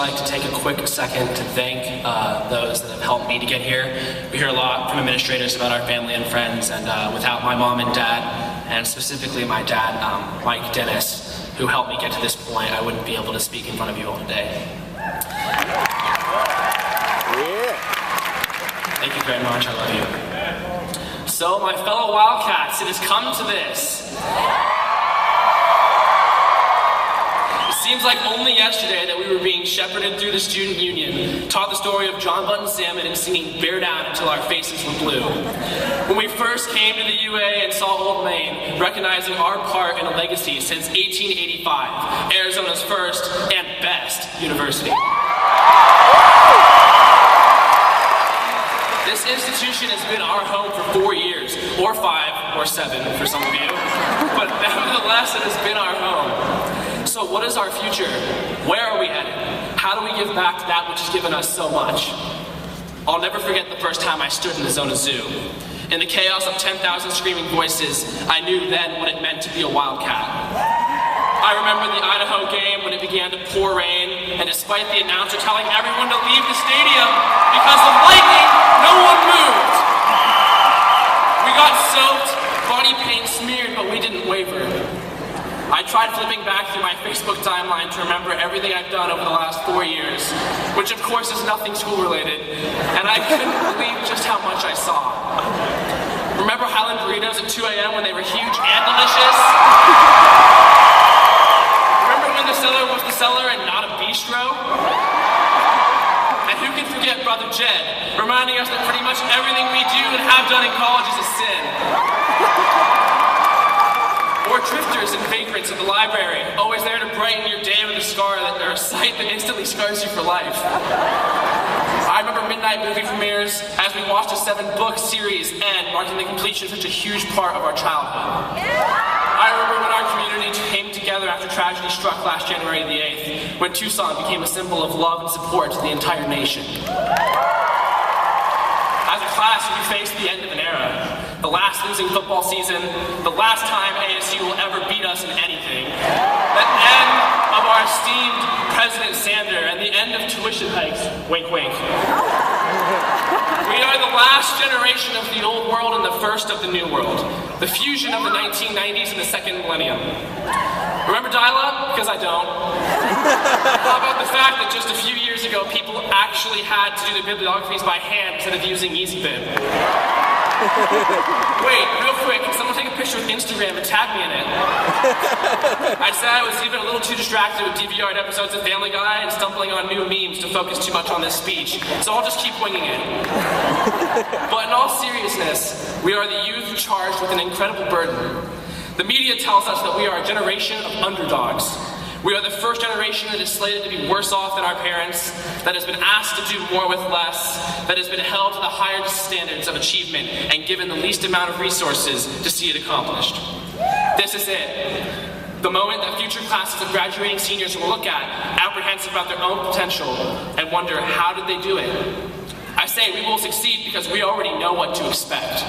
like to take a quick second to thank those that have helped me to get here. We hear a lot from administrators about our family and friends, and without my mom and dad, and specifically my dad, Mike Dennis, who helped me get to this point, I wouldn't be able to speak in front of you all today. Yeah. Thank you very much, I love you. So, my fellow Wildcats, it has come to this. Seems like only yesterday that we were being shepherded through the student union, taught the story of John Button Salmon and singing Bear Down until our faces were blue. When we first came to the UA and saw Old Main, recognizing our part in a legacy since 1885, Arizona's first and best university. This institution has been our home for 4 years, or 5, or 7 for some of you, but nevertheless it has been our home. So what is our future? Where are we headed? How do we give back to that which has given us so much? I'll never forget the first time I stood in the Zona Zoo. In the chaos of 10,000 screaming voices, I knew then what it meant to be a Wildcat. I remember the Idaho game when it began to pour rain, and despite the announcer telling everyone to leave the stadium because of lightning, no one moved. We got soaked, body paint smeared, but we didn't waver. I tried flipping back through my Facebook timeline to remember everything I've done over the last 4 years, which of course is nothing school related, and I couldn't believe just how much I saw. Remember Highland burritos at 2 a.m. when they were huge and delicious? Remember when the cellar was the cellar and not a bistro? And who can forget Brother Jed, reminding us that pretty much everything we do and have done in college is a sin. Or drifters and vagrants at the library, always there to brighten your day with a sight that instantly scars you for life. I remember midnight movie premieres as we watched a 7-book series end, marking the completion of such a huge part of our childhood. I remember when our community came together after tragedy struck last January the 8th, when Tucson became a symbol of love and support to the entire nation. As a class, we faced the end of an era. The last losing football season, the last time ASU will ever beat us in anything, the end of our esteemed President Sander, and the end of tuition hikes, wink wink. We are the last generation of the old world and the first of the new world, the fusion of the 1990s and the second millennium. Remember dial-up? Because I don't. How about the fact that just a few years ago, people actually had to do their bibliographies by hand instead of using EasyBib? Wait, real quick, can someone take a picture with Instagram and tag me in it? I said I was even a little too distracted with DVR'd episodes of Family Guy and stumbling on new memes to focus too much on this speech, so I'll just keep winging it. But in all seriousness, we are the youth charged with an incredible burden. The media tells us that we are a generation of underdogs. We are the first generation that is slated to be worse off than our parents, that has been asked to do more with less, that has been held to the higher standards of achievement and given the least amount of resources to see it accomplished. This is it. The moment that future classes of graduating seniors will look at, apprehensive about their own potential, and wonder, how did they do it? I say we will succeed because we already know what to expect.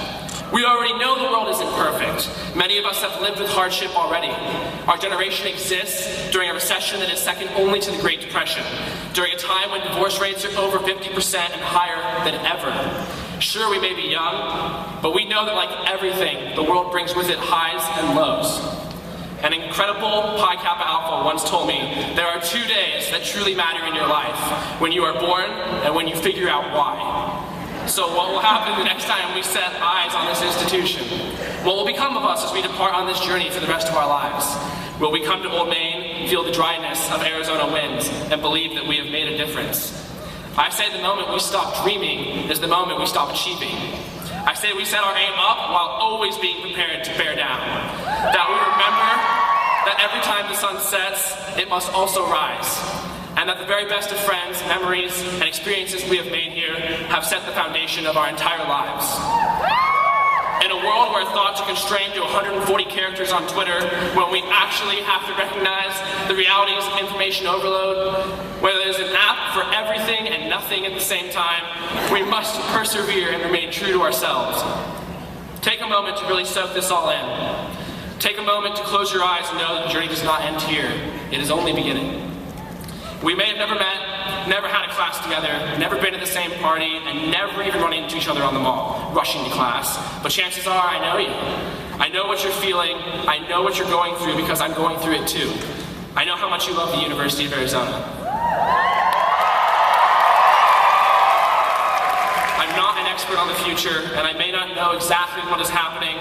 We already know the world isn't perfect. Many of us have lived with hardship already. Our generation exists during a recession that is second only to the Great Depression, during a time when divorce rates are over 50% and higher than ever. Sure, we may be young, but we know that like everything, the world brings with it highs and lows. An incredible Pi Kappa Alpha once told me, there are 2 days that truly matter in your life, when you are born and when you figure out why. So what will happen the next time we set eyes on this institution? What will become of us as we depart on this journey for the rest of our lives? Will we come to Old Main, feel the dryness of Arizona winds, and believe that we have made a difference? I say the moment we stop dreaming is the moment we stop achieving. I say we set our aim up while always being prepared to bear down. That we remember that every time the sun sets, it must also rise. And that the very best of friends, memories, and experiences we have made here have set the foundation of our entire lives. In a world where thoughts are constrained to 140 characters on Twitter, when we actually have to recognize the realities of information overload, where there's an app for everything and nothing at the same time, we must persevere and remain true to ourselves. Take a moment to really soak this all in. Take a moment to close your eyes and know that the journey does not end here. It is only beginning. We may have never met, never had a class together, never been to the same party, and never even running into each other on the mall, rushing to class. But chances are I know you. I know what you're feeling. I know what you're going through because I'm going through it too. I know how much you love the University of Arizona. I'm not an expert on the future, and I may not know exactly what is happening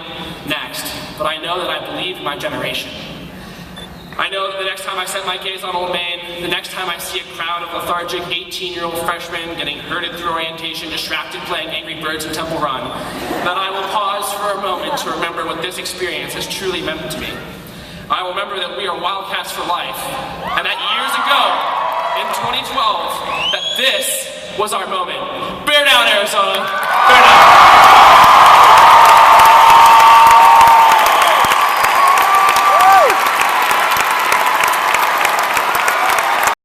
next, but I know that I believe in my generation. I know that the next time I set my gaze on Old Main, the next time I see a crowd of lethargic 18-year-old freshmen getting herded through orientation, distracted playing Angry Birds in Temple Run, that I will pause for a moment to remember what this experience has truly meant to me. I will remember that we are Wildcats for life, and that years ago, in 2012, that this was our moment. Bear down, Arizona! Bear down!